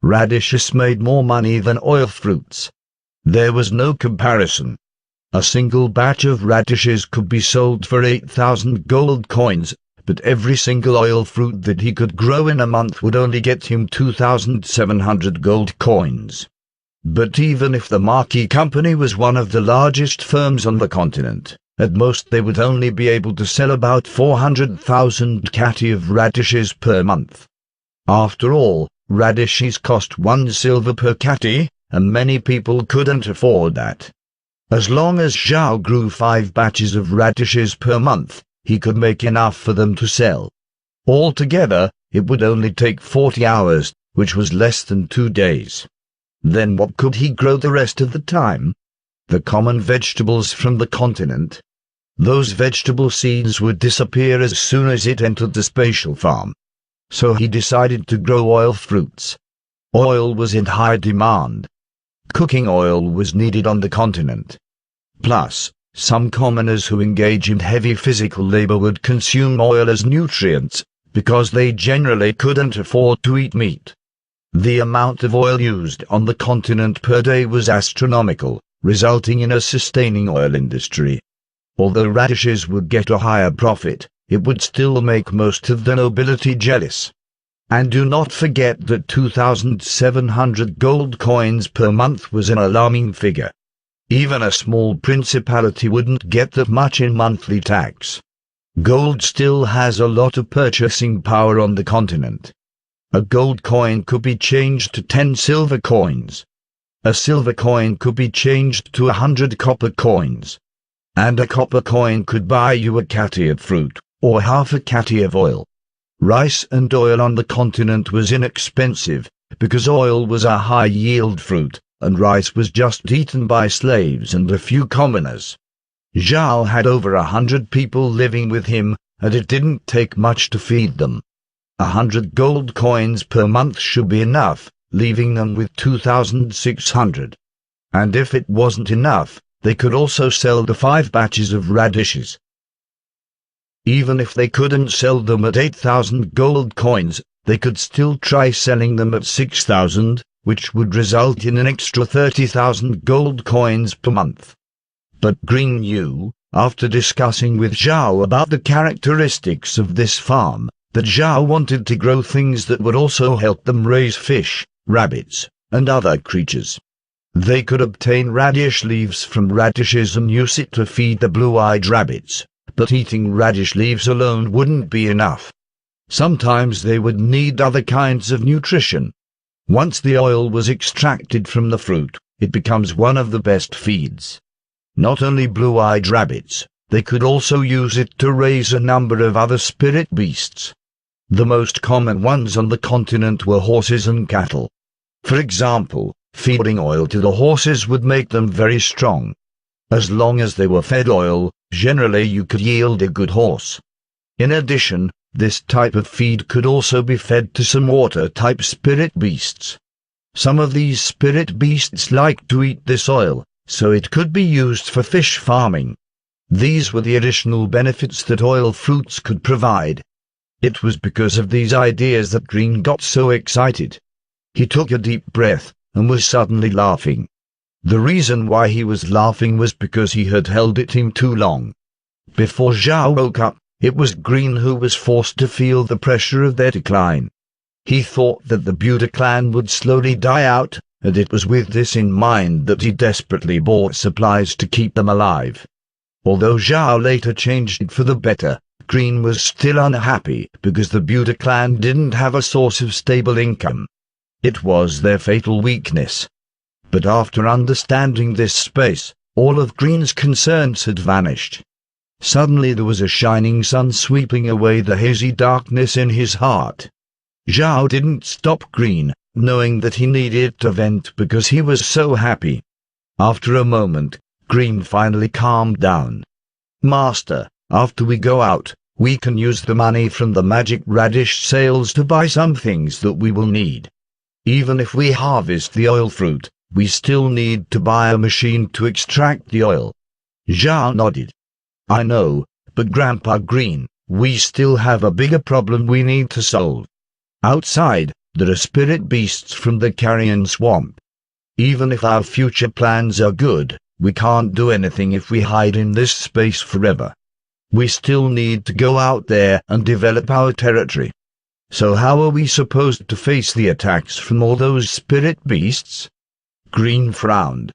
Radishes made more money than oil fruits. There was no comparison. A single batch of radishes could be sold for 8,000 gold coins, but every single oil fruit that he could grow in a month would only get him 2,700 gold coins. But even if the Marquis Company was one of the largest firms on the continent, at most they would only be able to sell about 400,000 catty of radishes per month. After all, radishes cost 1 silver per catty, and many people couldn't afford that. As long as Zhao grew 5 batches of radishes per month, he could make enough for them to sell. Altogether, it would only take 40 hours, which was less than 2 days. Then what could he grow the rest of the time? The common vegetables from the continent. Those vegetable seeds would disappear as soon as it entered the spatial farm. So he decided to grow oil fruits. Oil was in high demand. Cooking oil was needed on the continent. Plus, some commoners who engage in heavy physical labor would consume oil as nutrients, because they generally couldn't afford to eat meat. The amount of oil used on the continent per day was astronomical, resulting in a sustaining oil industry. Although radishes would get a higher profit, it would still make most of the nobility jealous. And do not forget that 2,700 gold coins per month was an alarming figure. Even a small principality wouldn't get that much in monthly tax. Gold still has a lot of purchasing power on the continent. A gold coin could be changed to 10 silver coins. A silver coin could be changed to 100 copper coins. And a copper coin could buy you a catty of fruit, or half a catty of oil. Rice and oil on the continent was inexpensive, because oil was a high-yield fruit, and rice was just eaten by slaves and a few commoners. Zhao had over 100 people living with him, and it didn't take much to feed them. 100 gold coins per month should be enough, leaving them with 2,600. And if it wasn't enough, they could also sell the 5 batches of radishes. Even if they couldn't sell them at 8,000 gold coins, they could still try selling them at 6,000, which would result in an extra 30,000 gold coins per month. But Green knew, after discussing with Zhao about the characteristics of this farm, that Zhao wanted to grow things that would also help them raise fish, rabbits, and other creatures. They could obtain radish leaves from radishes and use it to feed the blue-eyed rabbits, but eating radish leaves alone wouldn't be enough. Sometimes they would need other kinds of nutrition. Once the oil was extracted from the fruit, it becomes one of the best feeds. Not only blue-eyed rabbits, they could also use it to raise a number of other spirit beasts. The most common ones on the continent were horses and cattle. For example, feeding oil to the horses would make them very strong. As long as they were fed oil, generally you could yield a good horse. In addition, this type of feed could also be fed to some water-type spirit beasts. Some of these spirit beasts like to eat this oil, so it could be used for fish farming. These were the additional benefits that oil fruits could provide. It was because of these ideas that Green got so excited. He took a deep breath, and was suddenly laughing. The reason why he was laughing was because he had held it in too long. Before Zhao woke up, it was Green who was forced to feel the pressure of their decline. He thought that the Buda clan would slowly die out, and it was with this in mind that he desperately bought supplies to keep them alive. Although Zhao later changed it for the better, Green was still unhappy because the Buda clan didn't have a source of stable income. It was their fatal weakness. But after understanding this space, all of Green's concerns had vanished. Suddenly there was a shining sun sweeping away the hazy darkness in his heart. Zhao didn't stop Green, knowing that he needed to vent because he was so happy. After a moment, Green finally calmed down. "Master, after we go out, we can use the money from the magic radish sales to buy some things that we will need. Even if we harvest the oil fruit, we still need to buy a machine to extract the oil." Zhao nodded. "I know, but Grandpa Green, we still have a bigger problem we need to solve. Outside, there are spirit beasts from the carrion swamp. Even if our future plans are good, we can't do anything if we hide in this space forever. We still need to go out there and develop our territory. So how are we supposed to face the attacks from all those spirit beasts? Green frowned.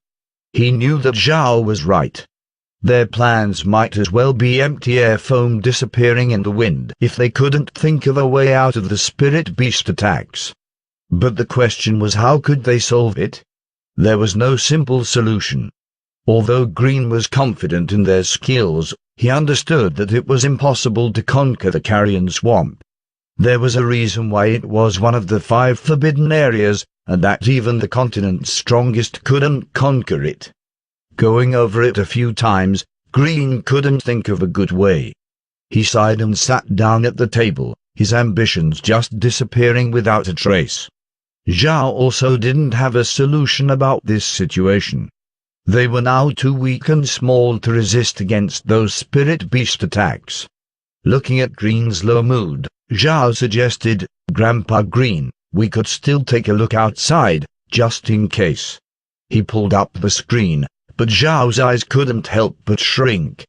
He knew that Zhao was right. Their plans might as well be empty air foam disappearing in the wind if they couldn't think of a way out of the spirit beast attacks. But the question was, how could they solve it? There was no simple solution. Although Green was confident in their skills, he understood that it was impossible to conquer the carrion swamp. There was a reason why it was one of the 5 forbidden areas, and that even the continent's strongest couldn't conquer it. Going over it a few times, Green couldn't think of a good way. He sighed and sat down at the table, his ambitions just disappearing without a trace. Zhao also didn't have a solution about this situation. They were now too weak and small to resist against those spirit beast attacks. Looking at Green's low mood, Zhao suggested, "Grandpa Green, we could still take a look outside, just in case." He pulled up the screen, but Zhao's eyes couldn't help but shrink,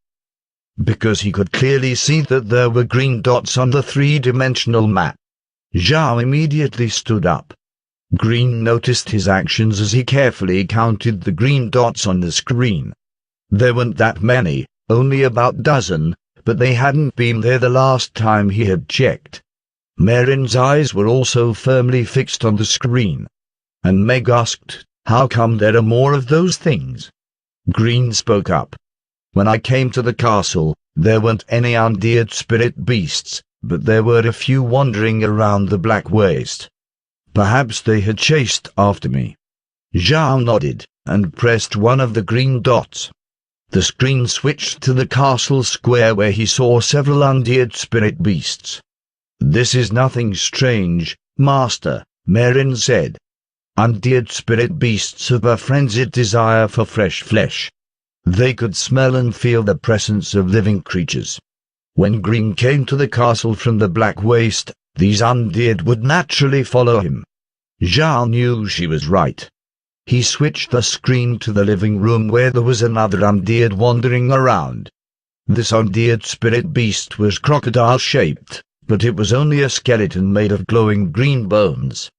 because he could clearly see that there were green dots on the 3-dimensional map. Zhao immediately stood up. Green noticed his actions as he carefully counted the green dots on the screen. There weren't that many, only about a dozen, but they hadn't been there the last time he had checked. Marin's eyes were also firmly fixed on the screen. And Meg asked, "How come there are more of those things?" Green spoke up. "When I came to the castle, there weren't any undead spirit beasts, but there were a few wandering around the Black Waste. Perhaps they had chased after me." Zhao nodded, and pressed one of the green dots. The screen switched to the castle square where he saw several undead spirit beasts. "This is nothing strange, Master," Marin said. "Undead spirit beasts have a frenzied desire for fresh flesh. They could smell and feel the presence of living creatures. When Green came to the castle from the Black Waste, these undead would naturally follow him." Zhao knew she was right. He switched the screen to the living room where there was another undead wandering around. This undead spirit beast was crocodile-shaped, but it was only a skeleton made of glowing green bones.